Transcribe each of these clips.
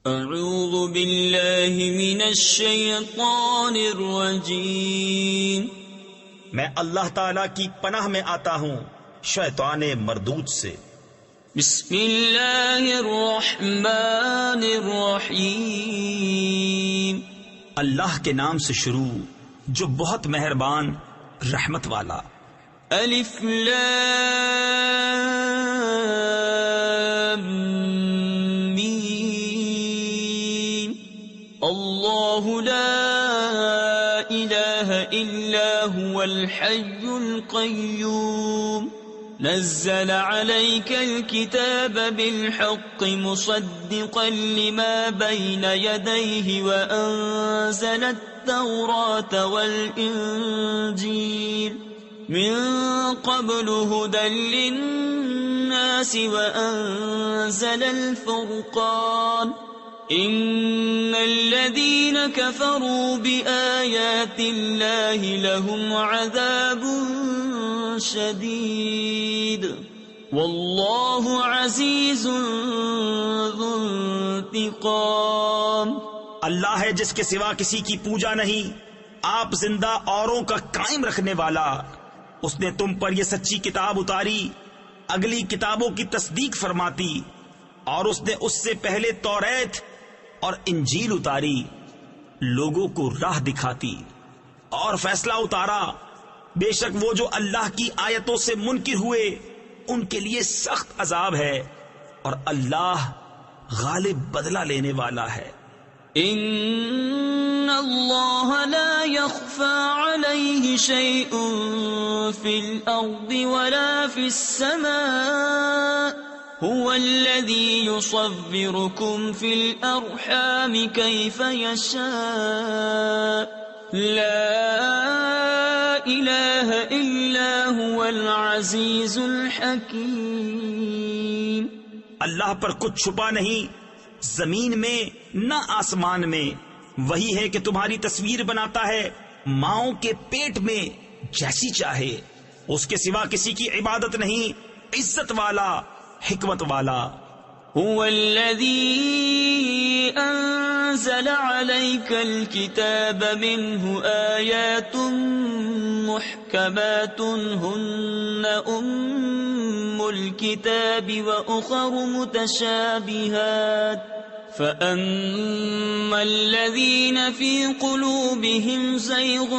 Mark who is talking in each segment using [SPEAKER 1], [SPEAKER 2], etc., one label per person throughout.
[SPEAKER 1] اعوذ باللہ من الشیطان الرجیم،
[SPEAKER 2] میں اللہ تعالی کی پناہ میں آتا ہوں شیطان مردود سے۔
[SPEAKER 1] بسم اللہ الرحمن الرحیم،
[SPEAKER 2] اللہ کے نام سے شروع جو بہت مہربان رحمت والا۔
[SPEAKER 1] الف لام میم، اللہ لا الہ الا هو الحی القیوم، نزل عليك الكتاب بالحق مصدقا لما بين يديه وأنزل التوراة والإنجيل من قبل هدى للناس وأنزل الفرقان، إن الذين كفروا بآيات الله لهم عذاب شدید واللہ عزیز ذو انتقام۔
[SPEAKER 2] اللہ ہے جس کے سوا کسی کی پوجا نہیں، آپ زندہ اوروں کا قائم رکھنے والا۔ اس نے تم پر یہ سچی کتاب اتاری، اگلی کتابوں کی تصدیق فرماتی، اور اس نے اس سے پہلے توریت اور انجیل اتاری، لوگوں کو راہ دکھاتی، اور فیصلہ اتارا۔ بے شک وہ جو اللہ کی آیتوں سے منکر ہوئے ان کے لیے سخت عذاب ہے، اور اللہ غالب بدلہ لینے والا ہے۔
[SPEAKER 1] ان اللہ لا يخفى عليه شيء في الارض ولا في السماء، هو الذي يصوركم في الارحام كيف يشاء، لا الہ الا هو العزیز الحکیم۔
[SPEAKER 2] اللہ پر کچھ چھپا نہیں، زمین میں نہ آسمان میں۔ وہی ہے کہ تمہاری تصویر بناتا ہے ماؤں کے پیٹ میں جیسی چاہے، اس کے سوا کسی کی عبادت نہیں، عزت والا حکمت والا۔
[SPEAKER 1] هو الذي أنزل عليك الكتاب منه آيات محكمات هن أم الكتاب وأخر متشابهات، فأما الذين في قلوبهم زيغ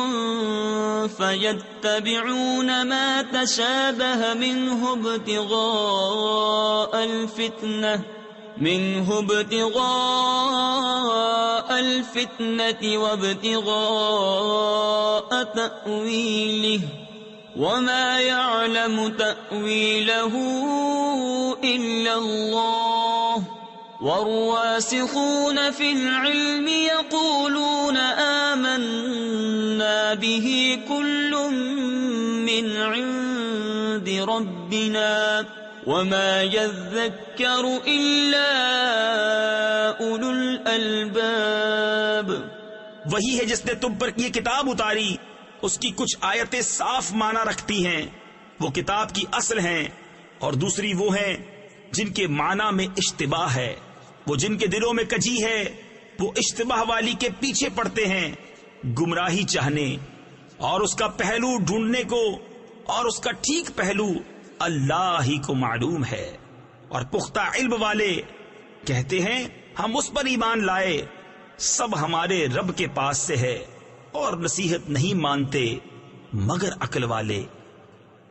[SPEAKER 1] فيتبعون ما تشابه منه ابتغاء الفتنة وابتغاء تأويله وما يعلم تأويله إلا الله، والراسخون في العلم يقولون آمنا به كل من عند ربنا وما يذكر إلا أولو الألباب۔
[SPEAKER 2] وہی ہے جس نے تم پر یہ کتاب اتاری، اس کی کچھ آیتیں صاف معنی رکھتی ہیں، وہ کتاب کی اصل ہیں، اور دوسری وہ ہیں جن کے معنی میں اشتباہ ہے۔ وہ جن کے دلوں میں کجی ہے وہ اشتباہ والی کے پیچھے پڑتے ہیں گمراہی چاہنے، اور اس کا پہلو ڈھونڈنے کو، اور اس کا ٹھیک پہلو اللہ ہی کو معلوم ہے۔ اور پختہ علم والے کہتے ہیں ہم اس پر ایمان لائے، سب ہمارے رب کے پاس سے ہے، اور نصیحت نہیں مانتے مگر عقل والے۔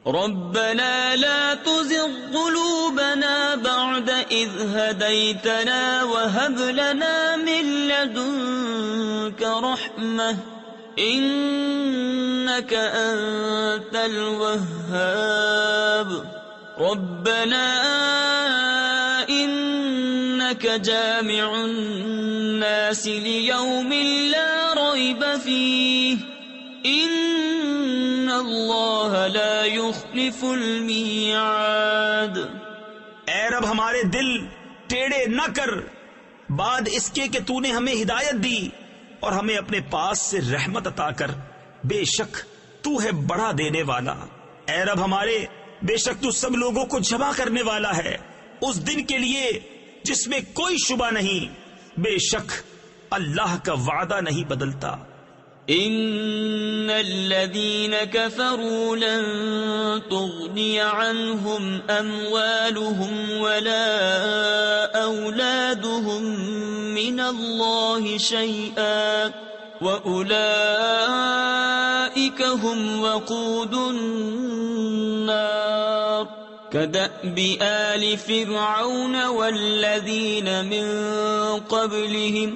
[SPEAKER 1] ربنا لا تزغ قلوبنا بعد إذ هديتنا وهب لنا من لدنك رحمة إنك أنت الوهاب، ربنا إنك جامع الناس ليوم لا ريب فيه ان اللہ لا يخلف المیعاد۔
[SPEAKER 2] اے رب ہمارے دل ٹیڑے نہ کر بعد اس کے کہ تو نے ہمیں ہدایت دی، اور ہمیں اپنے پاس سے رحمت عطا کر، بے شک تو ہے بڑا دینے والا۔ اے رب ہمارے، بے شک تو سب لوگوں کو جمع کرنے والا ہے اس دن کے لیے جس میں کوئی شبہ نہیں، بے شک اللہ کا وعدہ نہیں بدلتا.
[SPEAKER 1] ان الذين كفروا لن تغني عنهم اموالهم ولا اولادهم من الله شيئا واولئك هم وقود النار كدأب آل فرعون والذين من قبلهم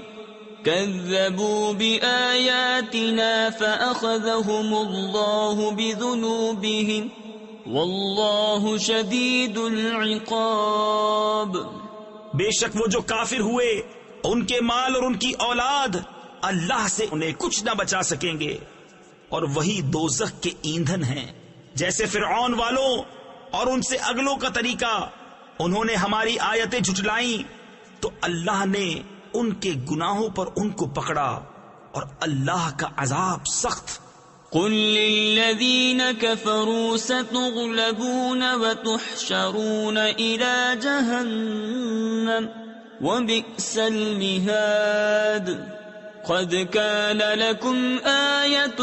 [SPEAKER 1] كذبوا بآياتنا فأخذهم الله بذنوبهم والله شديد العقاب.
[SPEAKER 2] بے شک وہ جو کافر ہوئے ان کے مال اور ان کی اولاد اللہ سے انہیں کچھ نہ بچا سکیں گے، اور وہی دوزخ کے ایندھن ہیں. جیسے فرعون والوں اور ان سے اگلوں کا طریقہ، انہوں نے ہماری آیتیں جھٹلائیں تو اللہ نے ان کے گناہوں پر ان کو پکڑا، اور اللہ کا عذاب سخت.
[SPEAKER 1] قل للذین کفروا ستغلبون وتحشرون الى جہنم وبئس المہاد. قد كان لكم آية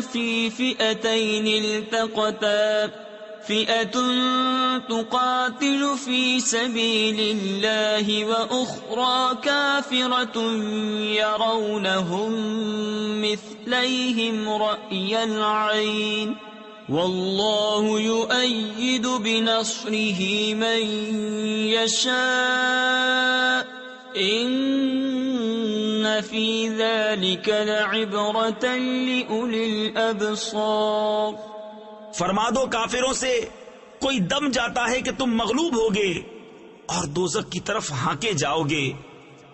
[SPEAKER 1] في فئتين التقتا فئة تقاتل في سبيل الله وأخرى كافرة يرونهم مثليهم رأي العين والله يؤيد بنصره من يشاء إن في ذلك لعبرة لأولي الأبصار.
[SPEAKER 2] فرما دو کافروں سے، کوئی دم جاتا ہے کہ تم مغلوب ہوگے اور دوزخ کی طرف ہانکے جاؤ گے،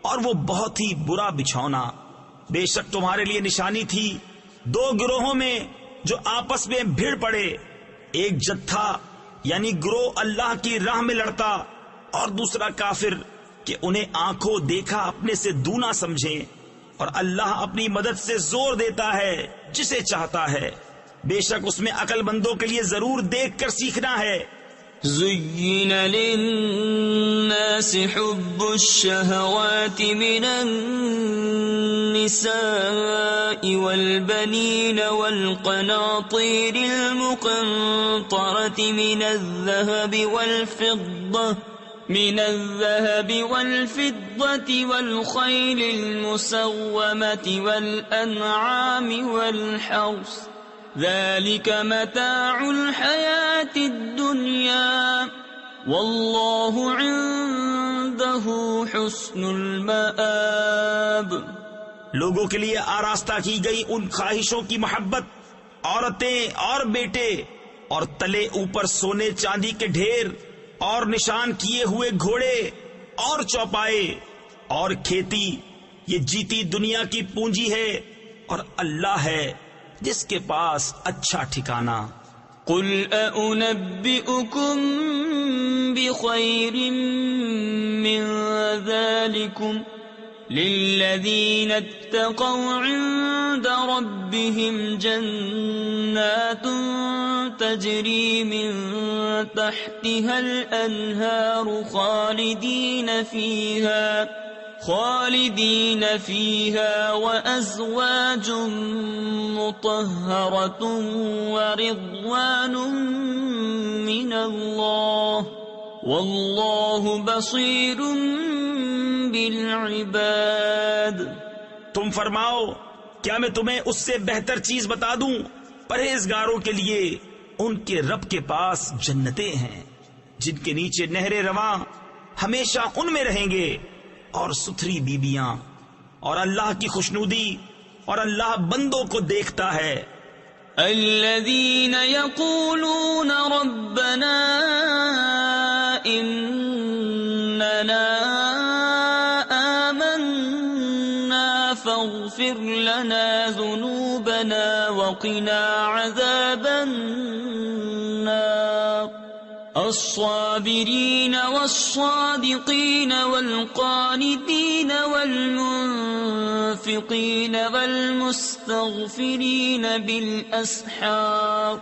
[SPEAKER 2] اور وہ بہت ہی برا بچھونا. بے شک تمہارے لیے نشانی تھی دو گروہوں میں جو آپس میں بھیڑ پڑے، ایک جتھا یعنی گروہ اللہ کی راہ میں لڑتا، اور دوسرا کافر کہ انہیں آنکھوں دیکھا اپنے سے دونا سمجھیں، اور اللہ اپنی مدد سے زور دیتا ہے جسے چاہتا ہے. بے شک اس میں عقل مندوں کے لیے ضرور دیکھ کر سیکھنا ہے.
[SPEAKER 1] زين للناس حب الشهوات من النساء والبنين والقناطير المقنطرة من الذهب والفضة والخيل المسومة والأنعام والحرث ذلك متاع الحياة الدنيا والله عنده حسن المآب.
[SPEAKER 2] لوگوں کے لیے آراستہ کی گئی ان خواہشوں کی محبت، عورتیں اور بیٹے، اور تلے اوپر سونے چاندی کے ڈھیر، اور نشان کیے ہوئے گھوڑے اور چوپائے اور کھیتی، یہ جیتی دنیا کی پونجی ہے، اور اللہ ہے جس کے پاس اچھا ٹھکانہ.
[SPEAKER 1] قل أأنبئكم بخير من ذلكم للذين اتقوا عند ربهم جنات تجري من تحتها الأنهار خالدين فيها وأزواج مطهرة ورضوان من الله والله بصير بالعباد.
[SPEAKER 2] تم فرماؤ کیا میں تمہیں اس سے بہتر چیز بتا دوں؟ پرہیزگاروں کے لیے ان کے رب کے پاس جنتیں ہیں جن کے نیچے نہریں رواں، ہمیشہ ان میں رہیں گے، اور ستھری بیبیاں، اور اللہ کی خوشنودی، اور اللہ بندوں کو دیکھتا ہے.
[SPEAKER 1] الذين يقولون ربنا إننا آمنا فاغفر لنا ذنوبنا وقنا عذاب النار. الصابرين والصادقين والقانتين والمنفقين والمستغفرين بالأسحار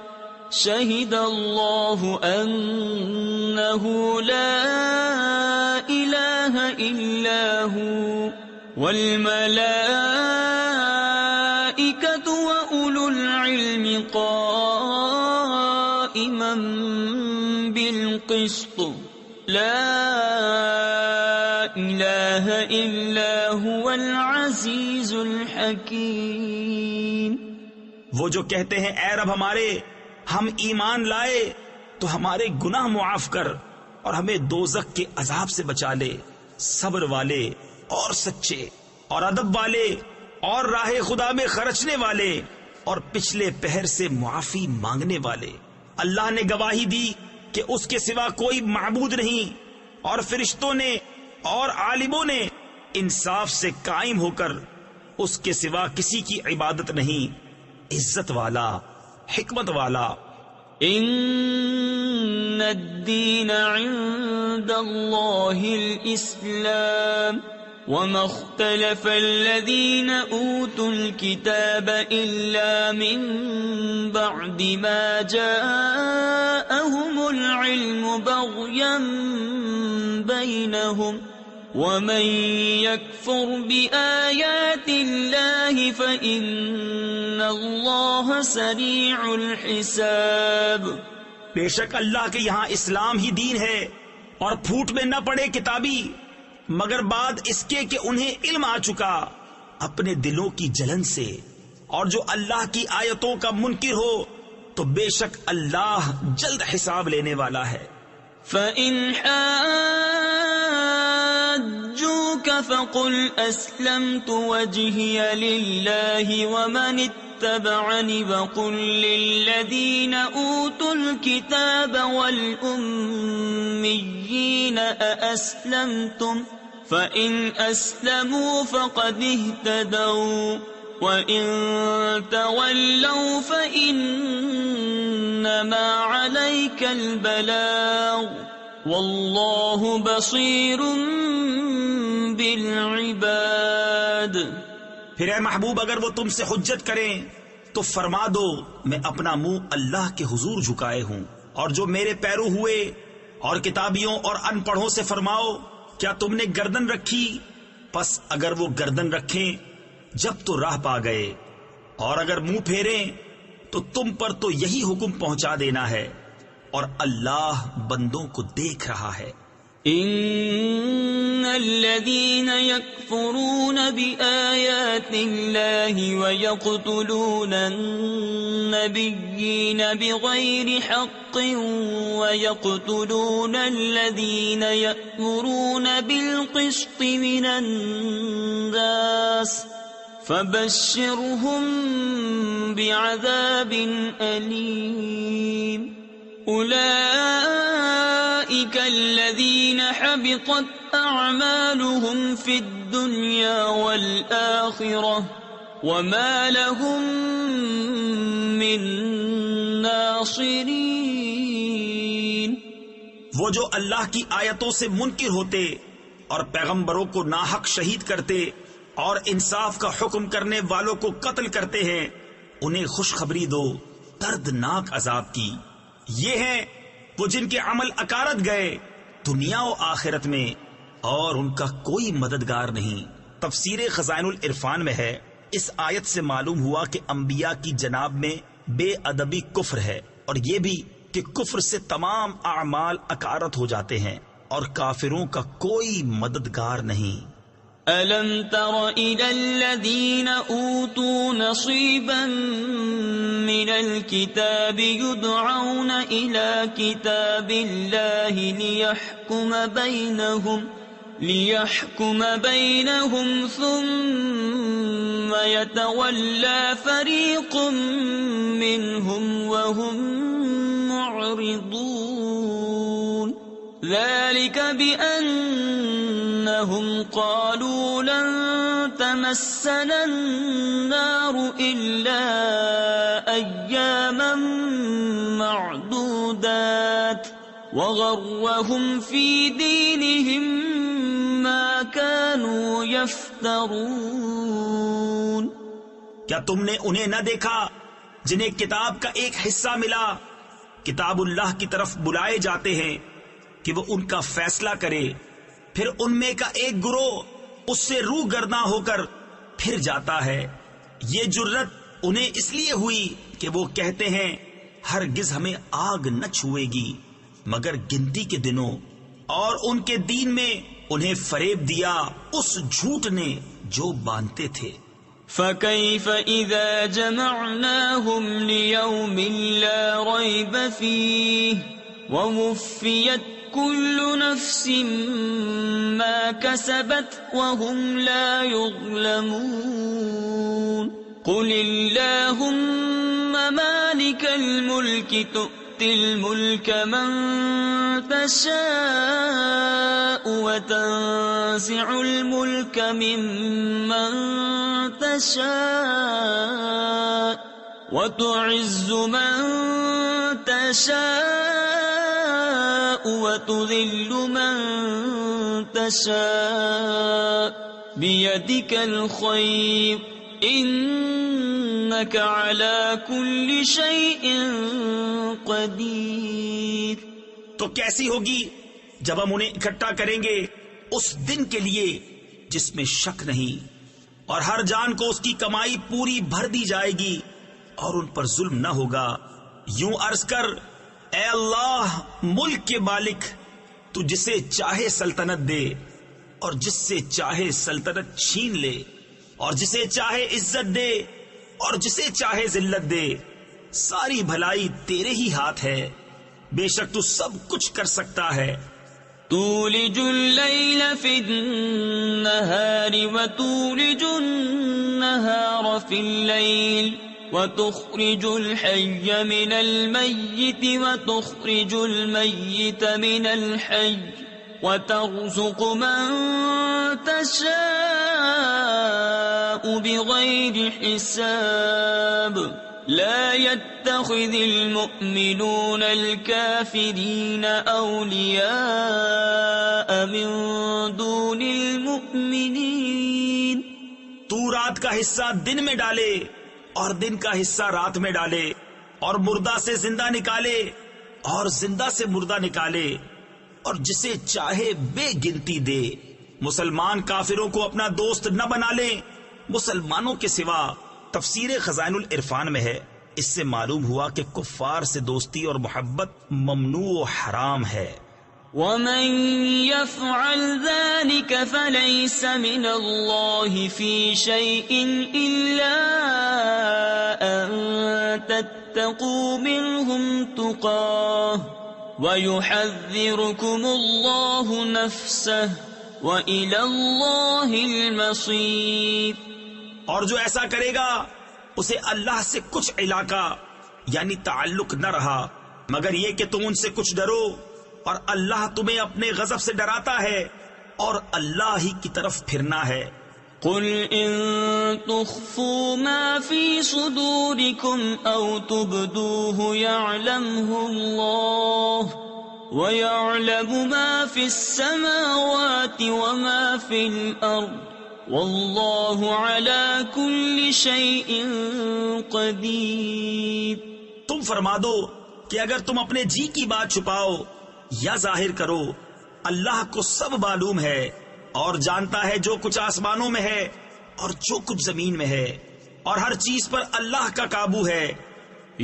[SPEAKER 1] شهد الله أنه لا إله إلا هو والملائكة وأولو العلم قائما بالقسط لا إله إلا هو العزيز الحكيم۔
[SPEAKER 2] وہ جو کہتے ہیں اے رب ہمارے ہم ایمان لائے تو ہمارے گناہ معاف کر اور ہمیں دوزخ کے عذاب سے بچا لے، صبر والے اور سچے اور ادب والے اور راہ خدا میں خرچنے والے اور پچھلے پہر سے معافی مانگنے والے۔ اللہ نے گواہی دی کہ اس کے سوا کوئی معبود نہیں، اور فرشتوں نے اور عالموں نے انصاف سے قائم ہو کر اس کے سوا کسی کی عبادت نہیں، عزت والا، حکمت والا۔
[SPEAKER 1] ان الدین عند اللہ الاسلام وما اختلف الذین اوتوا الكتاب الا من بعد ما جاءهم العلم بغیا بینہم ومن يكفر بآيات الله فإن الله سريع الحساب۔
[SPEAKER 2] بے شک اللہ کے یہاں اسلام ہی دین ہے، اور پھوٹ میں نہ پڑے کتابی مگر بعد اس کے کہ انہیں علم آ چکا اپنے دلوں کی جلن سے، اور جو اللہ کی آیتوں کا منکر ہو تو بے شک اللہ جلد حساب لینے والا ہے۔
[SPEAKER 1] فَإِنْ حَاجُّوكَ فَقُلْ أَسْلَمْتُ وَجْهِيَ لِلَّهِ وَمَنِ اتَّبَعَنِ وَقُلْ لِلَّذِينَ أُوتُوا الْكِتَابَ وَالْأُمِّيِّينَ أَأَسْلَمْتُمْ فَإِنْ أَسْلَمُوا فَقَدِ اهْتَدَوْا وَإِنْ تَوَلَّوْا فَإِنَّمَا عَلَيْكَ الْبَلَاغُ وَاللَّهُ بَصِيرٌ بِالْعِبَادِ۔
[SPEAKER 2] پھر اے محبوب اگر وہ تم سے حجت کریں تو فرما دو میں اپنا منہ اللہ کے حضور جھکائے ہوں، اور جو میرے پیرو ہوئے اور کتابیوں اور ان پڑھوں سے فرماؤ کیا تم نے گردن رکھی؟ پس اگر وہ گردن رکھیں جب تو راہ پا گئے، اور اگر منہ پھیریں تو تم پر تو یہی حکم پہنچا دینا ہے، اور اللہ بندوں کو دیکھ رہا ہے۔
[SPEAKER 1] ان الذين يكفرون بآيات الله ويقتلون النبيين بغير حق ويقتلون الذين يأمرون بالقسط من الناس فبشرهم بعذاب أليم۔ أولئك الذين حبطت أعمالهم في الدنيا والآخرة وما لهم من ناصرين۔
[SPEAKER 2] وہ جو اللہ کی آیتوں سے منکر ہوتے اور پیغمبروں کو ناحق شہید کرتے اور انصاف کا حکم کرنے والوں کو قتل کرتے ہیں، انہیں خوشخبری دو دردناک عذاب کی۔ یہ ہیں وہ جن کے عمل اکارت گئے دنیا و آخرت میں، اور ان کا کوئی مددگار نہیں۔ تفسیر خزائن العرفان میں ہے، اس آیت سے معلوم ہوا کہ انبیاء کی جناب میں بے ادبی کفر ہے، اور یہ بھی کہ کفر سے تمام اعمال اکارت ہو جاتے ہیں، اور کافروں کا کوئی مددگار نہیں۔
[SPEAKER 1] أَلَمْ تَرَ إِلَى الَّذِينَ أُوتُوا نَصِيبًا مِنَ الْكِتَابِ يُدْعَوْنَ إِلَى كِتَابِ اللَّهِ لِيَحْكُمَ بَيْنَهُمْ ثُمَّ يَتَوَلَّى فَرِيقٌ مِّنْهُمْ وَهُمْ مُعْرِضُونَ ذَلِكَ بِأَنَّهُمْ قَالُوا لَن تَمَسَّنَا النَّارُ إِلَّا أَيَّامًا مَّعْدُودَاتٍ وَغَرَّهُمْ فِي دِينِهِم مَّا كَانُوا يَفْتَرُونَ۔
[SPEAKER 2] کیا تم نے انہیں نہ دیکھا جنہیں کتاب کا ایک حصہ ملا کتاب اللہ کی طرف بلائے جاتے ہیں کہ وہ ان کا فیصلہ کرے، پھر ان میں کا ایک گروہ اس سے روح گرداں ہو کر پھر جاتا ہے۔ یہ جرت انہیں اس لیے ہوئی کہ وہ کہتے ہیں ہرگز ہمیں آگ نہ چھوئے گی مگر گنتی کے دنوں، اور ان کے دین میں انہیں فریب دیا اس جھوٹ نے جو باندھتے تھے۔
[SPEAKER 1] فَكَيْفَ إِذَا جَمَعْنَاهُمْ لِيَوْمٍ لَا رَيْبَ فِيهِ وَوُفِّيَتْ كُلُّ نَفْسٍ مَا كَسَبَتْ وَهُمْ لَا يُظْلَمُونَ قُلِ اللَّهُمَّ مَالِكَ الْمُلْكِ تُؤْتِي الْمُلْكَ مَن تَشَاءُ وَتَنزِعُ الْمُلْكَ مِمَّن تَشَاءُ وَتُعِزُّ مَن تَشَاءُ وَتُذِلُّ مَن تَشَاءُ بِيَدِكَ الْخَيْرُ إِنَّكَ عَلَى كُلِّ شَيْءٍ قَدِيرٌ۔
[SPEAKER 2] تو کیسی ہوگی جب ہم انہیں اکٹھا کریں گے اس دن کے لیے جس میں شک نہیں، اور ہر جان کو اس کی کمائی پوری بھر دی جائے گی اور ان پر ظلم نہ ہوگا۔ یوں عرض کر اے اللہ ملک کے مالک، تو جسے چاہے سلطنت دے اور جس سے چاہے سلطنت چھین لے، اور جسے چاہے عزت دے اور جسے چاہے ذلت دے، ساری بھلائی تیرے ہی ہاتھ ہے، بے شک تو سب کچھ کر سکتا ہے۔
[SPEAKER 1] تولج اللیل فی النہار وتولج النہار فی اللیل وتخرج الحی من المیت وتخرج المیت من الحی وترزق من تشاء بغیر حساب لا يتخذ المؤمنون الكافرين أولياء من دون المؤمنين۔
[SPEAKER 2] تو رات کا حصہ دن میں ڈالے اور دن کا حصہ رات میں ڈالے، اور مردہ سے زندہ نکالے اور زندہ سے مردہ نکالے، اور جسے چاہے بے گنتی دے۔ مسلمان کافروں کو اپنا دوست نہ بنا لیں مسلمانوں کے سوا۔ تفسیر خزائن العرفان میں ہے، اس سے معلوم ہوا کہ کفار سے دوستی اور محبت ممنوع و حرام ہے۔
[SPEAKER 1] وَمَن يَفْعَلْ ذَلِكَ فَلَيْسَ مِنَ اللَّهِ فِي شَيْءٍ إِلَّا أَن تَتَّقُوا مِنْهُمْ تُقَاةً وَيُحَذِّرُكُمُ اللَّهُ نَفْسَهُ وَإِلَى اللَّهِ الْمَصِيرُ۔
[SPEAKER 2] اور جو ایسا کرے گا اسے اللہ سے کچھ علاقہ یعنی تعلق نہ رہا مگر یہ کہ تم ان سے کچھ ڈرو، اور اللہ تمہیں اپنے غضب سے ڈراتا ہے اور اللہ ہی کی طرف پھرنا ہے۔
[SPEAKER 1] قل ان تخفوا ما في صدوركم او تبدوه يعلمه الله ويعلم ما في السماوات وما في الارض واللہ علی کل شیء قدیر۔
[SPEAKER 2] تم فرما دو کہ اگر تم اپنے جی کی بات چھپاؤ یا ظاہر کرو، اللہ کو سب معلوم ہے اور جانتا ہے جو کچھ آسمانوں میں ہے اور جو کچھ زمین میں ہے، اور ہر چیز پر اللہ کا قابو ہے۔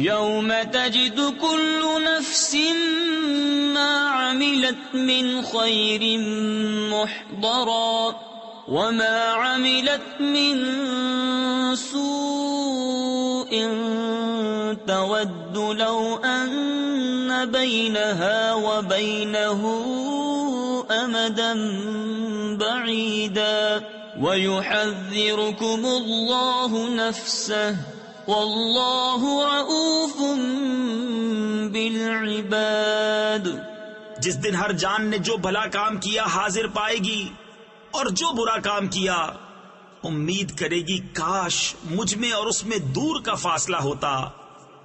[SPEAKER 1] یوم تجد کل نفس ما عملت من خیر محضرا وما عملت من سوء تود لو ان بينها وبينه امدا بعيدا ويحذركم الله نفسه والله رؤوف بالعباد۔
[SPEAKER 2] جس دن ہر جان نے جو بھلا کام کیا حاضر پائے گی اور جو برا کام کیا امید کرے گی کاش مجھ میں اور اس میں دور کا فاصلہ ہوتا،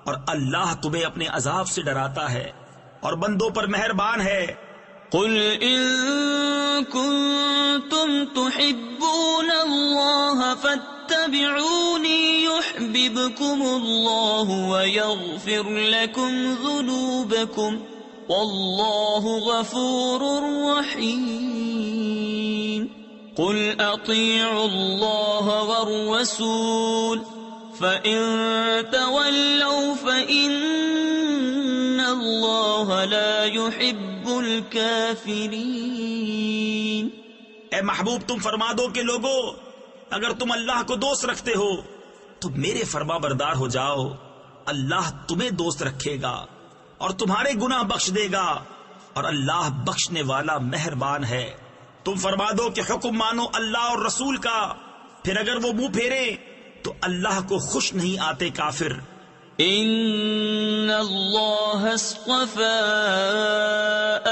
[SPEAKER 2] اور اللہ تمہیں اپنے عذاب سے ڈراتا ہے اور بندوں پر مہربان ہے۔
[SPEAKER 1] قل ان کنتم تحبون اللہ فاتبعونی یحببکم يحببكم الله ويغفر لكم ذنوبكم والله غفور رحيم. قل أطيعوا الله والرسول فإن تولوا فإن الله لا يحب الكافرين.
[SPEAKER 2] اے محبوب تم فرما دو کہ لوگو اگر تم اللہ کو دوست رکھتے ہو تو میرے فرما بردار ہو جاؤ، اللہ تمہیں دوست رکھے گا اور تمہارے گناہ بخش دے گا اور اللہ بخشنے والا مہربان ہے. تم فرما دو کہ حکم مانو اللہ اور رسول کا، پھر اگر وہ منہ پھیرے تو اللہ کو خوش نہیں آتے کافر.
[SPEAKER 1] ان اللہ اصطفى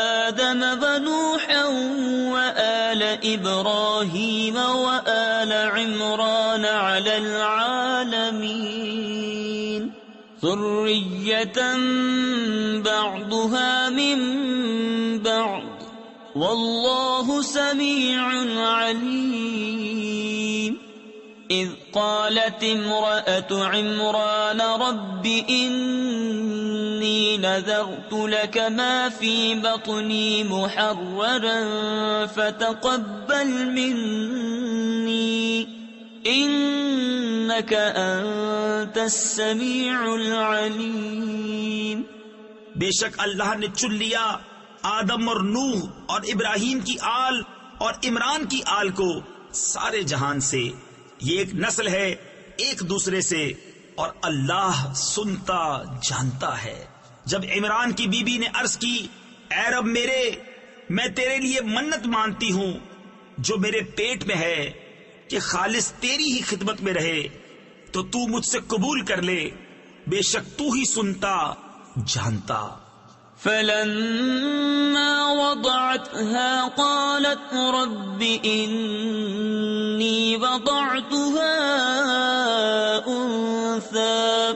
[SPEAKER 1] آدم ونوحا وآل ابراہیم وآل عمران على العالمین ذریة بعضها من بعض واللہ سمیع علیم. اذ قالت امرأة عمران رب انی نذرت لك ما في بطني محررا فتقبل مني انك انت السمیع العلیم.
[SPEAKER 2] بے شک اللہ نے چن لیا آدم اور نوح اور ابراہیم کی آل اور عمران کی آل کو سارے جہان سے. یہ ایک نسل ہے ایک دوسرے سے اور اللہ سنتا جانتا ہے. جب عمران کی بی بی نے عرض کی اے رب میرے میں تیرے لیے منت مانتی ہوں جو میرے پیٹ میں ہے کہ خالص تیری ہی خدمت میں رہے تو تو مجھ سے قبول کر لے، بے شک تو ہی سنتا جانتا.
[SPEAKER 1] فلما وضعتها قالت رب إني وضعتها أنثى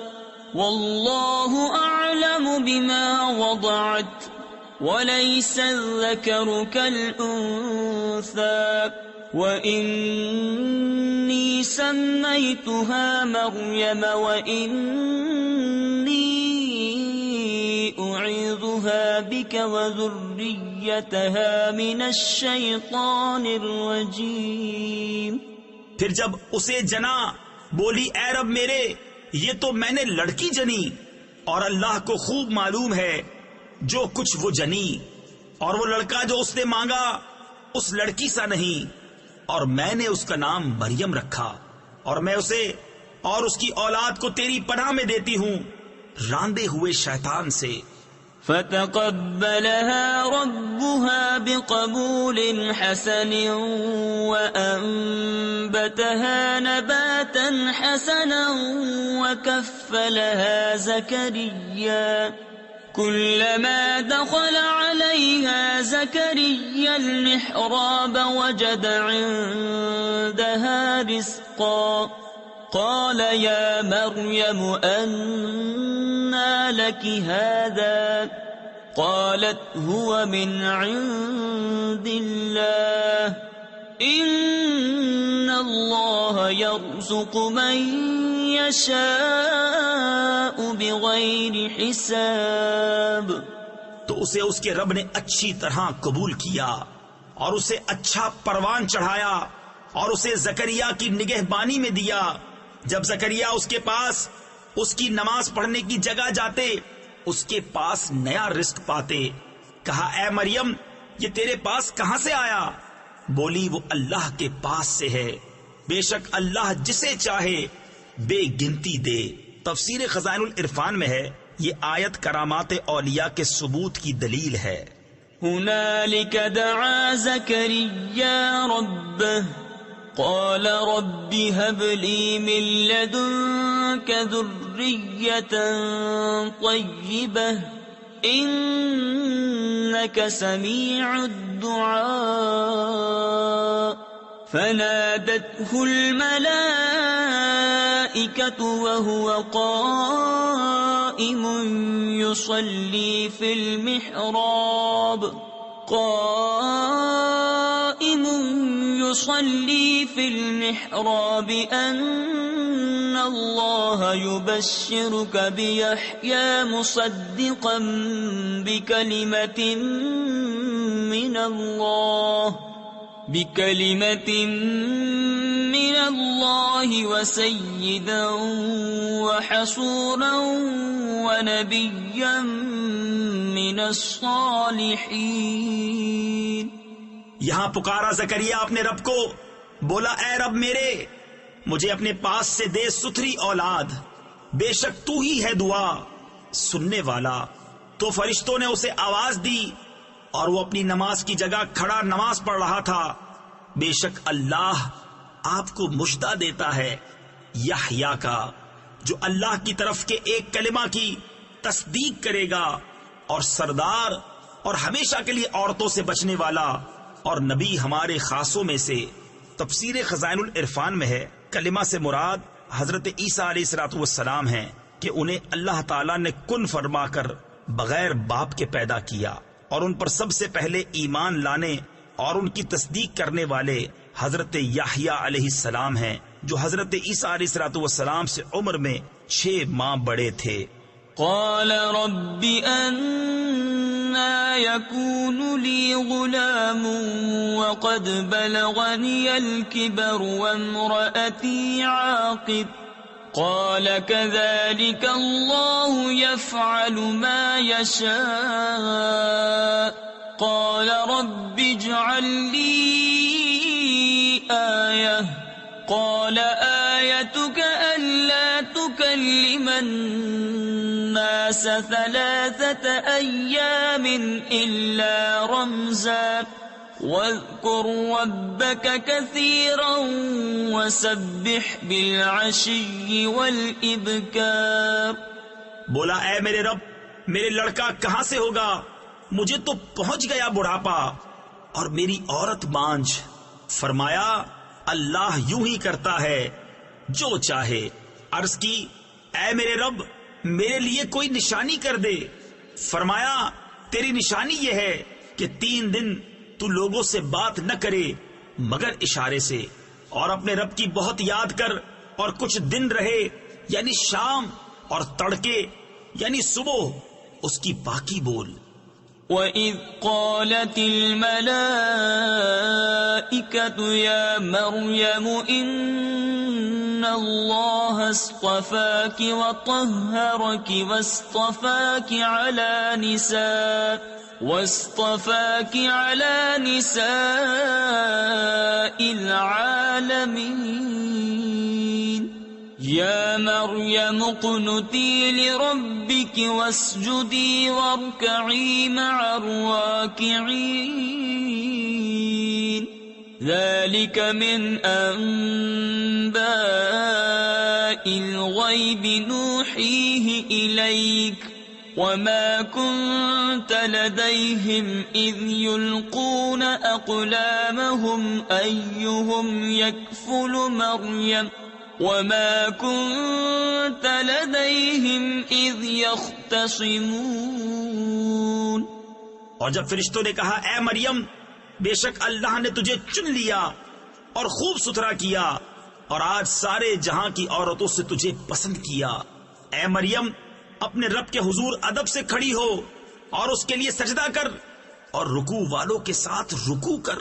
[SPEAKER 1] والله أعلم بما وضعت وليس الذكر كالأنثى وإني سميتها مريم وإني أعيذها بك وذريتها من الشيطان الرجيم.
[SPEAKER 2] پھر جب اسے جنا بولی اے رب میرے یہ تو میں نے لڑکی جنی اور اللہ کو خوب معلوم ہے جو کچھ وہ جنی، اور وہ لڑکا جو اس نے مانگا اس لڑکی سا نہیں، اور میں نے اس کا نام مریم رکھا اور میں اسے اور اس کی اولاد کو تیری پناہ میں دیتی ہوں راندے ہوئے شیطان سے.
[SPEAKER 1] فتقبلها ربها بقبول حسن وأنبتها نباتا حسنا وكفلها زكريا كلما دخل عليها زكريا المحراب وجد عندها رزقا قال يا مريم أنى لك هذا قالت هو من عند الله إن الله يرزق من يشاء بغير حساب.
[SPEAKER 2] تو اسے اس کے رب نے اچھی طرح قبول کیا اور اسے اچھا پروان چڑھایا اور اسے زکریا کی نگہبانی میں دیا. جب زکریا اس کے پاس اس کی نماز پڑھنے کی جگہ جاتے اس کے پاس نیا رزق پاتے. کہا اے مریم یہ تیرے پاس کہاں سے آیا؟ بولی وہ اللہ کے پاس سے ہے، بے شک اللہ جسے چاہے بے گنتی دے. تفسیر خزائن العرفان میں ہے یہ آیت کرامات اولیاء کے ثبوت کی دلیل ہے.
[SPEAKER 1] هنالك دعا زكريا ربه قال رب هب لي من لدنك ذرية طيبة إنك سميع الدعاء. فنادته الملائكة وهو قائم يصلي في المحراب يصلي في المحراب أن الله يبشرك بيحيى مصدقا بكلمة من الله وسيدا وحصورا ونبيا من الصالحين۔
[SPEAKER 2] یہاں پکارا زکریا اپنے رب کو، بولا اے رب میرے، مجھے اپنے پاس سے دے ستھری اولاد، بے شک تو ہی ہے دعا سننے والا۔ تو فرشتوں نے اسے آواز دی اور وہ اپنی نماز کی جگہ کھڑا نماز پڑھ رہا تھا۔ بے شک اللہ آپ کو مژدہ دیتا ہے یحییٰ کا، جو اللہ کی طرف کے ایک کلمہ کی تصدیق کرے گا، اور سردار اور ہمیشہ کے لیے عورتوں سے بچنے والا اور نبی ہمارے خاصوں میں سے۔ تفسیر خزائن العرفان میں ہے کلمہ سے مراد حضرت عیسیٰ علیہ السلام ہیں کہ انہیں اللہ تعالیٰ نے کن فرما کر بغیر باپ کے پیدا کیا، اور ان پر سب سے پہلے ایمان لانے اور ان کی تصدیق کرنے والے حضرت یحییٰ علیہ السلام ہیں، جو حضرت عیسیٰ علیہ السلام سے عمر میں 6 ماہ بڑے تھے۔
[SPEAKER 1] قال رب أنا يكون لي غلام وقد بلغني الكبر وامرأتي عاقر قال كذلك الله يفعل ما يشاء قال رب اجعل لي آية قال آيتك ألا تكلم الناس 3 أيام إلا رمزا واذكر ربك كثيرا وسبح بالعشي والإبكار۔
[SPEAKER 2] بولا اے میرے رب، میرے لڑکا کہاں سے ہوگا؟ مجھے تو پہنچ گیا بڑھاپا اور میری عورت بانجھ۔ فرمایا اللہ یوں ہی کرتا ہے جو چاہے۔ عرض کی اے میرے رب، میرے لیے کوئی نشانی کر دے۔ فرمایا تیری نشانی یہ ہے کہ 3 دن تو لوگوں سے بات نہ کرے مگر اشارے سے، اور اپنے رب کی بہت یاد کر، اور کچھ دن رہے یعنی شام، اور تڑکے یعنی صبح اس کی پاکی بول۔
[SPEAKER 1] وَإِذْ قَالَتِ الْمَلَائِكَةُ يَا مَرْيَمُ إِنَّ اللَّهَ اصْطَفَاكِ وَطَهَّرَكِ وَاصْطَفَاكِ عَلَى نِسَاءِ الْعَالَمِينَ۔ يَا مَرْيَمُ اقْنُتِي لِرَبِّكِ وَاسْجُدِي وَارْكَعِي مَعَ الرَّاكِعِينَ۔ ذَلِكَ مِنْ أَنْبَاءِ الْغَيْبِ نُوحِيهِ إِلَيْكَ وَمَا كُنْتَ لَدَيْهِمْ إِذْ يُلْقُونَ أَقْلَامَهُمْ أَيُّهُمْ يَكْفُلُ مَرْيَمَ وَمَا كُنْتَ لَدَيْهِمْ إِذْ يَخْتَصِمُونَ۔
[SPEAKER 2] اور جب فرشتوں نے کہا اے مریم، بے شک اللہ نے تجھے چن لیا اور خوب ستھرا کیا، اور آج سارے جہاں کی عورتوں سے تجھے پسند کیا، اے مریم اپنے رب کے حضور ادب سے کھڑی ہو اور اس کے لیے سجدہ کر، اور رکوع والوں کے ساتھ رکوع کر۔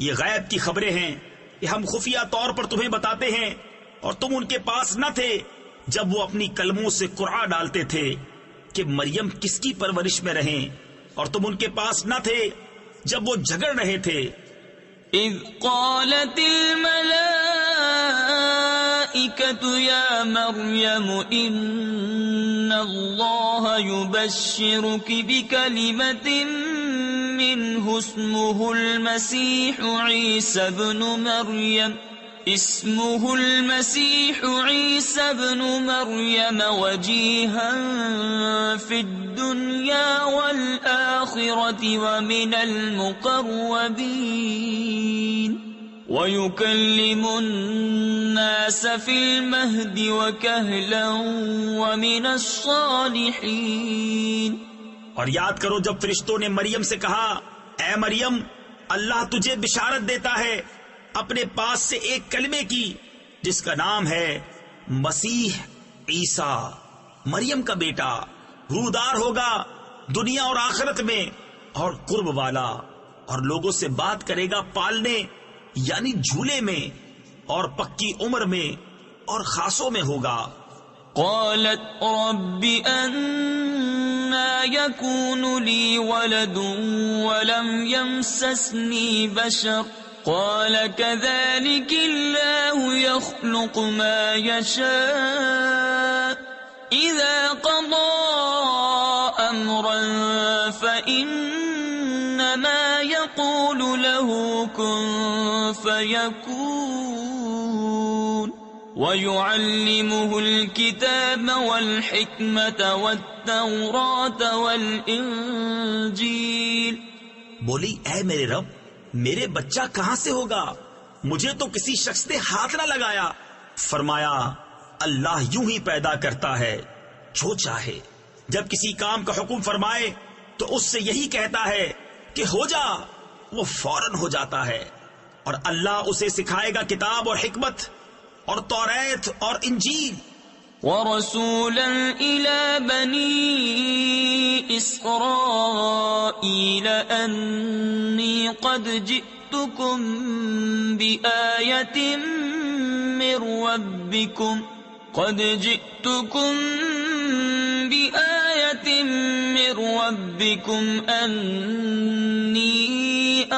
[SPEAKER 2] یہ غیب کی خبریں ہیں کہ ہم خفیہ طور پر تمہیں بتاتے ہیں، اور تم ان کے پاس نہ تھے جب وہ اپنی کلموں سے قرعہ ڈالتے تھے کہ مریم کس کی پرورش میں رہیں، اور تم ان کے پاس نہ تھے جب وہ جھگڑ رہے تھے۔
[SPEAKER 1] اذ قالت الملائکۃ یا مریم ان اللہ یبشرک بکلمۃ منہ اسمہ المسیح عیسی ابن مریم وجیہا فی الدنیا والآخرة ومن المقربین وَيُكَلِّمُ النَّاسَ فِي الْمَهْدِ وَكَهْلًا وَمِنَ الصَّالِحِينَ۔
[SPEAKER 2] اور یاد کرو جب فرشتوں نے مریم سے کہا اے مریم، اللہ تجھے بشارت دیتا ہے اپنے پاس سے ایک کلمے کی جس کا نام ہے مسیح عیسیٰ، مریم کا بیٹا، رودار ہوگا دنیا اور آخرت میں، اور قرب والا، اور لوگوں سے بات کرے گا پالنے یعنی جھولے میں، اور پکی عمر میں اور خاصوں میں ہوگا۔
[SPEAKER 1] قالت رب أنا يكون لي ولد ولم يمسسني بشر قال كذلك الله يخلق ما يشاء إذا قضى أمرا فإنما يقول له كن فيكون وَيُعَلِّمُهُ الْكِتَابَ وَالْحِكْمَةَ وَالتَّوْرَاةَ وَالْإِنْجِيلَ۔
[SPEAKER 2] بولی اے میرے رب، میرے بچہ کہاں سے ہوگا؟ مجھے تو کسی شخص نے ہاتھ نہ لگایا۔ فرمایا اللہ یوں ہی پیدا کرتا ہے جو چاہے، جب کسی کام کا حکم فرمائے تو اس سے یہی کہتا ہے کہ ہو جا، وہ فوراً ہو جاتا ہے۔ اور اللہ اسے سکھائے گا کتاب اور حکمت اور توریت اور انجیل۔
[SPEAKER 1] وَرَسُولًا إِلَى بَنِي إِسْرَائِيلَ أَنِّي قَدْ جِئْتُكُمْ بِآيَةٍ مِّن رَّبِّكُمْ أَنِّي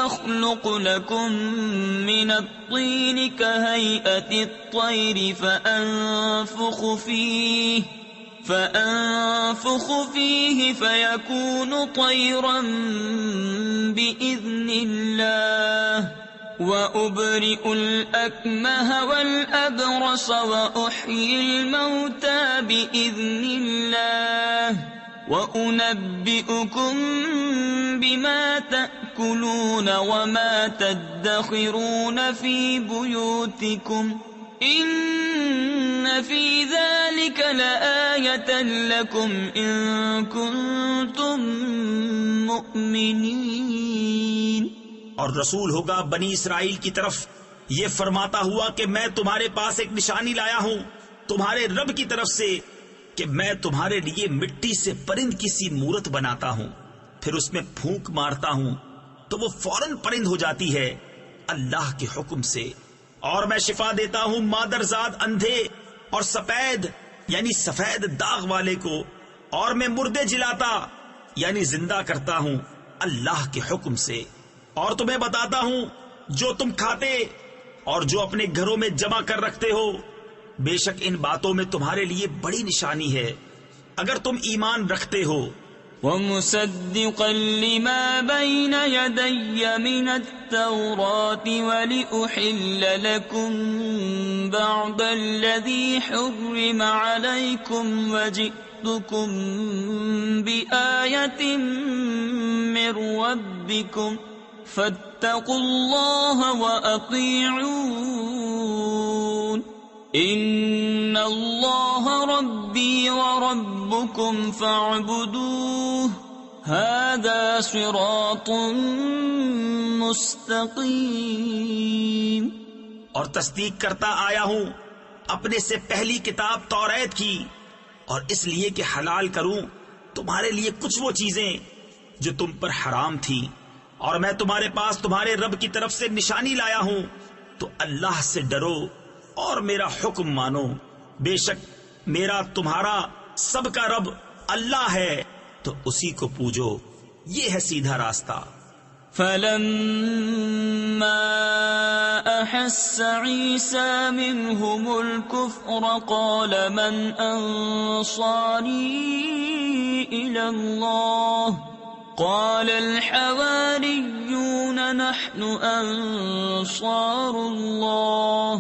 [SPEAKER 1] أَخْلُقُ لَكُم مِّنَ الطِّينِ كَهَيْئَةِ الطَّيْرِ فَأَنفُخُ فِيهِ فَيَكُونُ طَيْرًا بِإِذْنِ اللَّهِ وَأُبْرِئُ الْأَكْمَهَ وَالْأَبْرَصَ وَأُحْيِي الْمَوْتَى بِإِذْنِ اللَّهِ وَأُنَبِّئُكُم بِمَا تَأْكُلُونَ وَمَا تَدَّخِرُونَ فِي بُيُوتِكُمْ إِنَّ فِي ذَلِكَ لَآيَةً لَكُمْ إِن كُنتُم مُؤْمِنِينَ۔
[SPEAKER 2] اور رسول ہوگا بنی اسرائیل کی طرف یہ فرماتا ہوا کہ میں تمہارے پاس ایک نشانی لایا ہوں تمہارے رب کی طرف سے، کہ میں تمہارے لیے مٹی سے پرند کی سی مورت بناتا ہوں، پھر اس میں پھونک مارتا ہوں تو وہ فوراً پرند ہو جاتی ہے اللہ کے حکم سے۔ اور میں شفا دیتا ہوں مادرزاد اندھے اور سفید یعنی سفید داغ والے کو، اور میں مردے جلاتا یعنی زندہ کرتا ہوں اللہ کے حکم سے۔ اور تمہیں بتاتا ہوں جو تم کھاتے اور جو اپنے گھروں میں جمع کر رکھتے ہو، بے شک ان باتوں میں تمہارے لیے بڑی نشانی ہے اگر تم ایمان رکھتے ہو۔
[SPEAKER 1] وَمُصَدِّقًا لِمَا بَيْنَ يَدَيَّ مِنَ التَّوْرَاةِ وَلِأُحِلَّ لَكُم بَعْضَ الَّذِي حُرِّمَ عَلَيْكُمْ وَجِئْتُكُم بِآيَةٍ مِّن رَّبِّكُمْ فَاتَّقُوا اللَّهَ وَأَطِيعُونِ إِنَّ اللَّهَ رَبِّي وَرَبُّكُمْ فَاعْبُدُوهُ هَذَا صِرَاطٌ مُسْتَقِيمٌ۔
[SPEAKER 2] اور تصدیق کرتا آیا ہوں اپنے سے پہلی کتاب توریت کی، اور اس لیے کہ حلال کروں تمہارے لیے کچھ وہ چیزیں جو تم پر حرام تھی، اور میں تمہارے پاس تمہارے رب کی طرف سے نشانی لایا ہوں، تو اللہ سے ڈرو اور میرا حکم مانو، بے شک میرا تمہارا سب کا رب اللہ ہے، تو اسی کو پوجو، یہ ہے سیدھا راستہ۔
[SPEAKER 1] فَلَمَّا أَحَسَّ عِيسَى مِنْهُمُ الْكُفْرَ قَالَ مَنْ أَنصَارِي إِلَى اللَّهِ قَالَ الْحَوَارِيُّونَ نَحْنُ أَنصَارُ اللَّهِ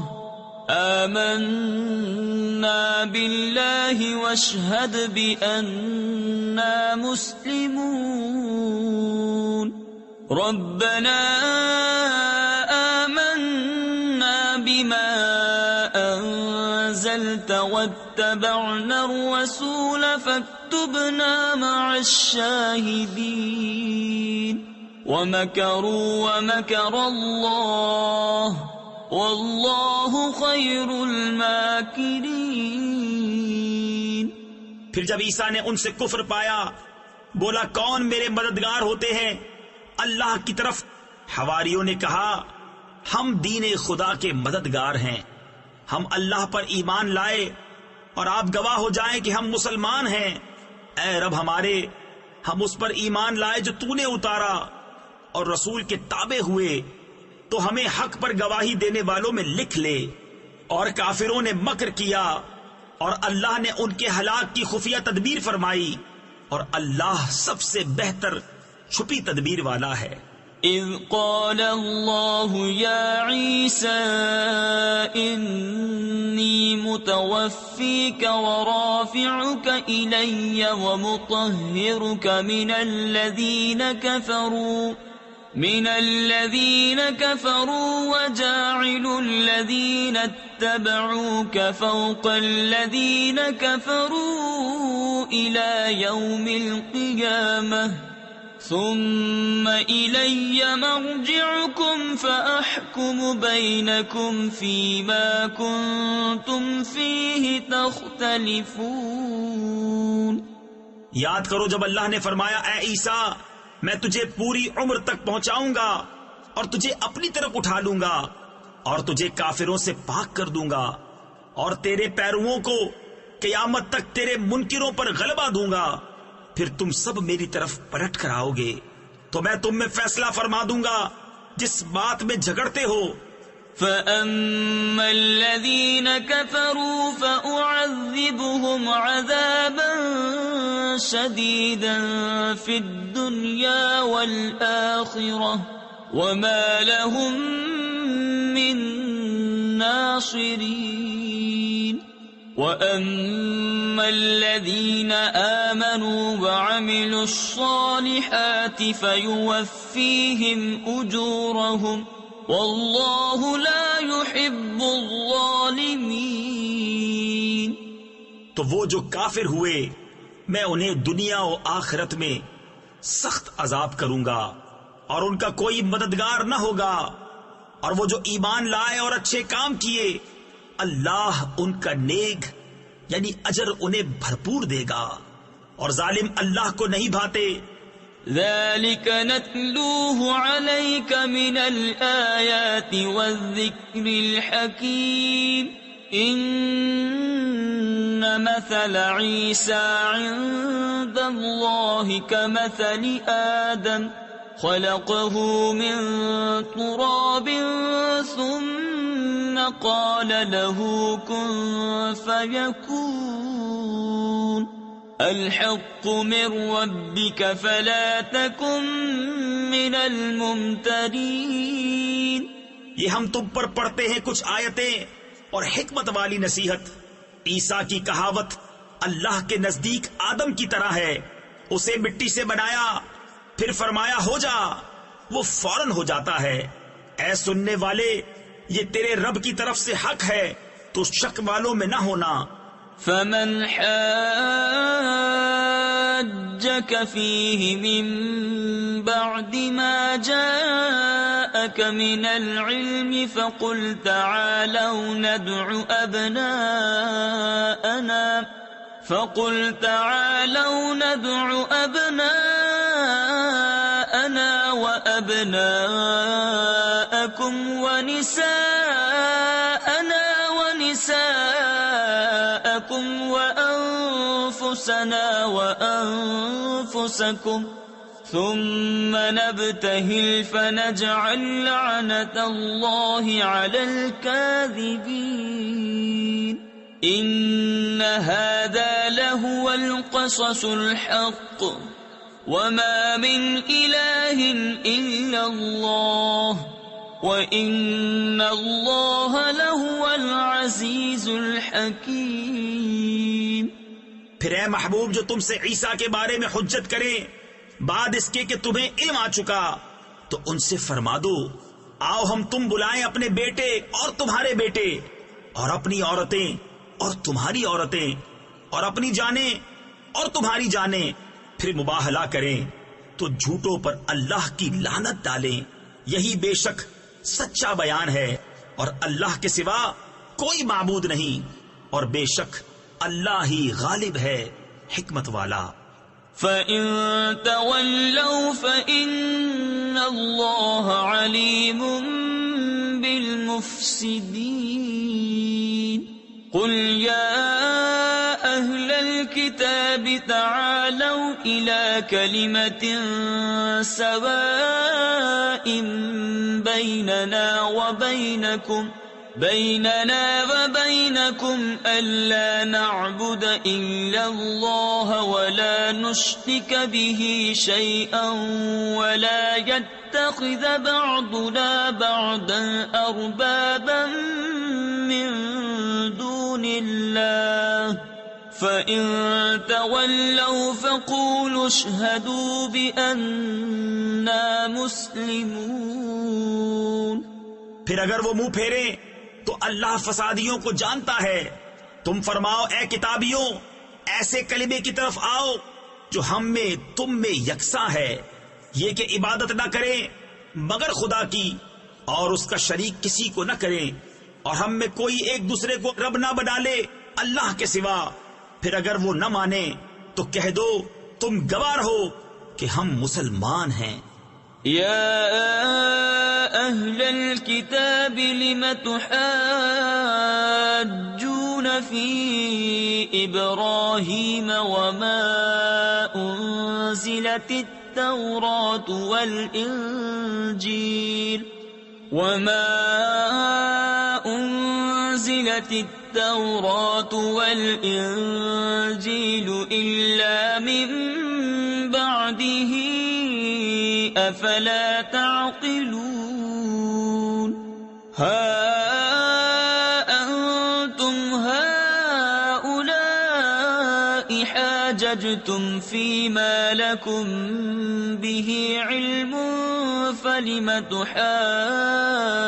[SPEAKER 1] آمنا بالله واشهد بأننا مسلمون ربنا آمنا بما أنزلت واتبعنا الرسول فاكتبنا مع الشاهدين ومكروا ومكر الله واللہ خیر الماکرین۔
[SPEAKER 2] پھر جب عیسیٰ نے ان سے کفر پایا، بولا کون میرے مددگار ہوتے ہیں اللہ کی طرف؟ حواریوں نے کہا ہم دین خدا کے مددگار ہیں، ہم اللہ پر ایمان لائے اور آپ گواہ ہو جائیں کہ ہم مسلمان ہیں۔ اے رب ہمارے، ہم اس پر ایمان لائے جو تو نے اتارا اور رسول کے تابع ہوئے، تو ہمیں حق پر گواہی دینے والوں میں لکھ لے۔ اور کافروں نے مکر کیا اور اللہ نے ان کے ہلاک کی خفیہ تدبیر فرمائی، اور اللہ سب سے بہتر چھپی تدبیر والا ہے۔
[SPEAKER 1] اذ قال اللہ یا عیسیٰ انی متوفیک ورافعک الی ومطہرک من الذین کفروا وجاعل الذین اتبعوک فوق الذین کفروا الی یوم القیامہ ثم إلي مرجعكم فأحكم بينكم فيما كنتم فيه تختلفون۔
[SPEAKER 2] یاد کرو جب اللہ نے فرمایا اے عیسیٰ میں تجھے پوری عمر تک پہنچاؤں گا اور تجھے اپنی طرف اٹھا لوں گا اور تجھے کافروں سے پاک کر دوں گا اور تیرے پیرووں کو قیامت تک تیرے منکروں پر غلبہ دوں گا، پھر تم سب میری طرف پلٹ کر آؤ گے تو میں تم میں فیصلہ فرما دوں گا جس بات میں جھگڑتے ہو۔
[SPEAKER 1] فَأَمَّا الَّذِينَ كَفَرُوا فَأُعَذِّبُهُمْ عَذَابًا شَدِيدًا فِي الدُّنْيَا وَالْآخِرَةِ وَمَا لَهُم مِّن نَّاصِرِينَ۔ وَأَمَّا الَّذِينَ آمَنُوا وَعَمِلُوا الصَّالِحَاتِ فَيُوَفِّيهِمْ أُجُورَهُمْ وَاللَّهُ لَا يُحِبُّ الظَّالِمِينَ۔
[SPEAKER 2] تو وہ جو کافر ہوئے میں انہیں دنیا و آخرت میں سخت عذاب کروں گا اور ان کا کوئی مددگار نہ ہوگا، اور وہ جو ایمان لائے اور اچھے کام کیے اللہ ان کا نیک یعنی اجر انہیں بھرپور دے گا، اور ظالم اللہ کو نہیں بھاتے۔
[SPEAKER 1] ذَلِكَ نَتْلُوهُ عَلَيْكَ مِنَ الْآيَاتِ وَالذِّكْرِ الْحَكِيمِ۔ إِنَّ مَثَلَ عِيسَىٰ عِندَ اللَّهِ كَمَثَلِ آدَمَ خَلَقَهُ مِن تُرَابٍ ثُمَّ قَالَ لَهُ كُن فَيَكُونُ۔ الحق من ربك فلا تكن من الممترین۔
[SPEAKER 2] یہ ہم تم پر پڑھتے ہیں کچھ آیتیں اور حکمت والی نصیحت۔ عیسیٰ کی کہاوت اللہ کے نزدیک آدم کی طرح ہے، اسے مٹی سے بنایا پھر فرمایا ہو جا، وہ فوراً ہو جاتا ہے۔ اے سننے والے یہ تیرے رب کی طرف سے حق ہے، تو شک والوں میں نہ ہونا۔
[SPEAKER 1] فمن حاجك فيه من بعد ما جاءك من العلم فقل تعالوا ندع أبناءنا وأبناءكم ونساءنا ونساءكم وأنفسنا وأنفسكم ثم نبتهل فنجعل لعنة الله على الكاذبين۔ إن هذا لهو القصص الحق وما من إله إلا الله وَإِنَّ اللَّهَ لَهُوَ الْعَزِيزُ الْحَكِيمُ۔
[SPEAKER 2] پھر اے محبوب جو تم سے عیسیٰ کے بارے میں حجت کرے بعد اس کے کہ تمہیں علم آ چکا، تو ان سے فرما دو آؤ ہم تم بلائیں اپنے بیٹے اور تمہارے بیٹے، اور اپنی عورتیں اور تمہاری عورتیں، اور اپنی جانیں اور تمہاری جانیں، پھر مباہلہ کریں تو جھوٹوں پر اللہ کی لعنت ڈالیں۔ یہی بے شک سچا بیان ہے۔ اور اللہ کے سوا کوئی معبود نہیں، اور بے شک اللہ ہی غالب ہے، حکمت والا۔
[SPEAKER 1] فَإِن تَوَلَّوْا فَإِنَّ اللَّهَ عَلِيمٌ بِالْمُفْسِدِينَ قُلْ يَا أَهْلَ الْكِتَابِ تَعَالَوْا إِلَى كَلِمَةٍ سَوَاءٍ بيننا وبينكم ألا نعبد إلا الله ولا نشرك به شيئا ولا يتخذ بعضنا بعضا أربابا من دون الله فإن تولوا فقولوا اشهدوا بأننا مسلمون۔
[SPEAKER 2] پھر اگر وہ منہ پھیرے تو اللہ فسادیوں کو جانتا ہے۔ تم فرماؤ اے کتابیوں، ایسے کلمے کی طرف آؤ جو ہم میں تم میں یکساں ہے، یہ کہ عبادت نہ کریں مگر خدا کی اور اس کا شریک کسی کو نہ کریں، اور ہم میں کوئی ایک دوسرے کو رب نہ بنا لے اللہ کے سوا۔ پھر اگر وہ نہ مانے تو کہہ دو تم گواہ ہو کہ ہم مسلمان ہیں۔
[SPEAKER 1] يا أهل الكتاب لم تحاجون في إبراهيم وما أنزلت التوراة والإنجيل إلا من بعده أفلا تعقلون۔ ها أنتم هؤلاء حاججتم فيما لكم به علم فلم تحاجون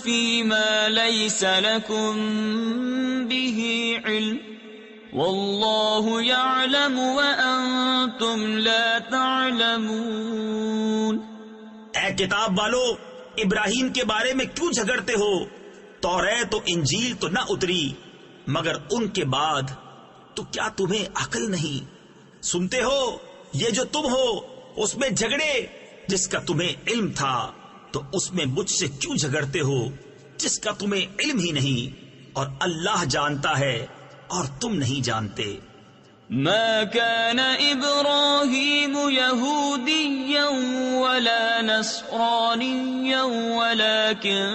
[SPEAKER 1] فيما ليس لكم به علم واللہ یعلم وانتم لا تعلمون۔
[SPEAKER 2] اے کتاب والو، ابراہیم کے بارے میں کیوں جھگڑتے ہو؟ توریت و انجیل تو نہ اتری مگر ان کے بعد، تو کیا تمہیں عقل نہیں؟ سنتے ہو یہ جو تم ہو اس میں جھگڑے، جس کا تمہیں علم تھا تو اس میں مجھ سے کیوں جھگڑتے ہو جس کا تمہیں علم ہی نہیں، اور اللہ جانتا ہے اور تم نہیں جانتے۔
[SPEAKER 1] ما كان إبراهيم يهوديا ولا نصرانيا ولكن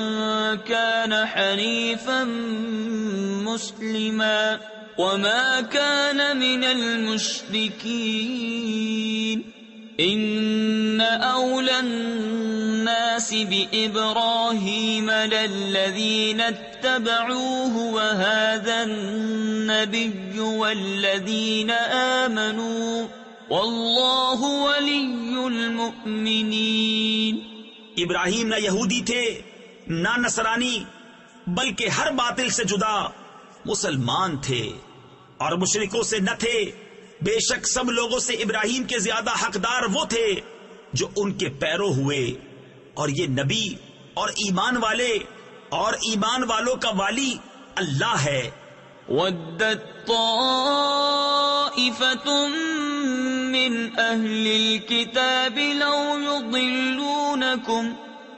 [SPEAKER 1] كان حنيفا مسلما وما كان من المشركين إن أولى الناس بإبراهيم للذين اتبعوه وهذا النبي والذين آمنوا والله ولي المؤمنين۔
[SPEAKER 2] ابراہیم نہ یہودی تھے نہ نصرانی، بلکہ ہر باطل سے جدا مسلمان تھے اور مشرکوں سے نہ تھے۔ بے شک سب لوگوں سے ابراہیم کے زیادہ حقدار وہ تھے جو ان کے پیرو ہوئے، اور یہ نبی اور ایمان والے اور ایمان والوں کا والی اللہ ہے۔
[SPEAKER 1] وَدَّتْ طَائِفَةٌ مِّنْ أَهْلِ الْكِتَابِ لَوْ يُضِلُّونَكُمْ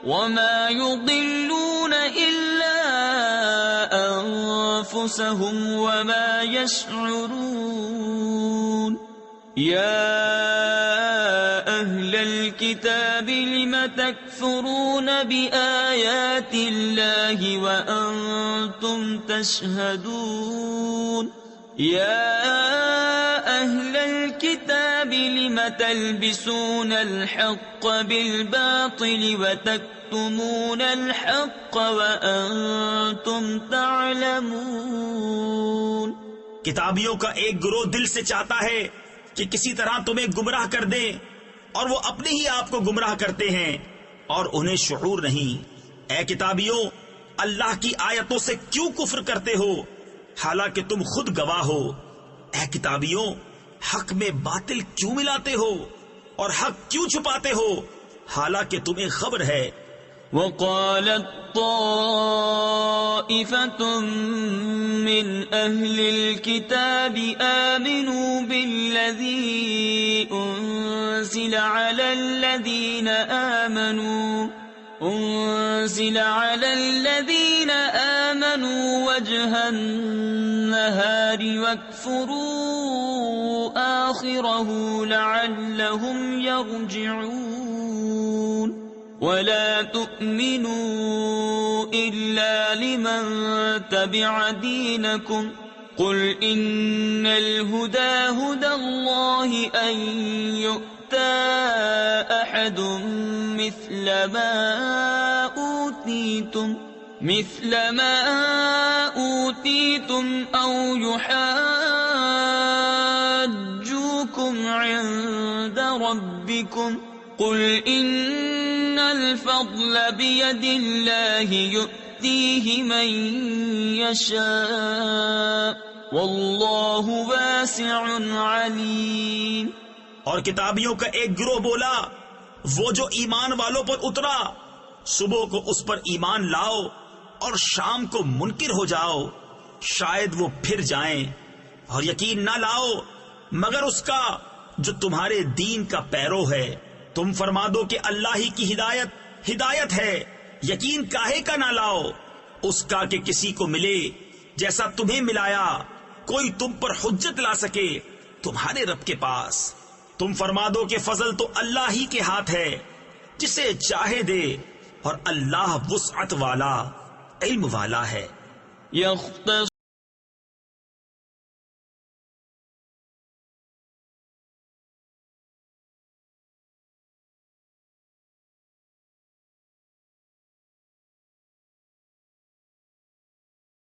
[SPEAKER 1] وَمَا يُضِلُّونَ إِلَّا أَنفُسَهُمْ وَمَا يَشْعُرُونَ۔ يَا أَهْلَ الْكِتَابِ لِمَ تَكْفُرُونَ بِآيَاتِ اللَّهِ وَأَنْتُمْ تَشْهَدُونَ۔ يَا أَهْلَ الْكِتَابِ لِمَ تَلْبِسُونَ الْحَقَّ بِالْبَاطِلِ وَتَكْتُمُونَ الْحَقَّ وَأَنْتُمْ تَعْلَمُونَ۔
[SPEAKER 2] کتابیوں کا ایک گروہ دل سے چاہتا ہے کہ کسی طرح تمہیں گمراہ کر دیں، اور وہ اپنے ہی آپ کو گمراہ کرتے ہیں اور انہیں شعور نہیں۔ اے کتابیوں، اللہ کی آیتوں سے کیوں کفر کرتے ہو حالانکہ تم خود گواہ ہو؟ اے کتابیوں، حق میں باطل کیوں ملاتے ہو؟ اور حق کیوں چھپاتے ہو حالانکہ تمہیں خبر ہے.
[SPEAKER 1] وقالت طائفة من أهل الكتاب آمنوا بالذي أنزل على الذين آمنوا وجه النهار واكفروا آخره لعلهم يرجعون. ولا تؤمنوا إلا لمن تبع دينكم قل إن الهدى هدى الله أن يؤتى أحد مثل ما أوتيتم أو يحاجوكم عند ربكم قل إن الفضل بيد الله يؤتيه من يشاء والله واسع عليم.
[SPEAKER 2] اور کتابیوں کا ایک گروہ بولا وہ جو ایمان والوں پر اترا صبح کو اس پر ایمان لاؤ اور شام کو منکر ہو جاؤ شاید وہ پھر جائیں اور یقین نہ لاؤ مگر اس کا جو تمہارے دین کا پیرو ہے. تم فرما دو کہ اللہ ہی کی ہدایت ہے یقین کاہے کا نہ لاؤ اس کا کہ کسی کو ملے جیسا تمہیں ملایا کوئی تم پر حجت لا سکے تمہارے رب کے پاس. تم فرما دو کہ فضل تو اللہ ہی کے ہاتھ ہے جسے چاہے دے اور اللہ وسعت والا علم والا ہے.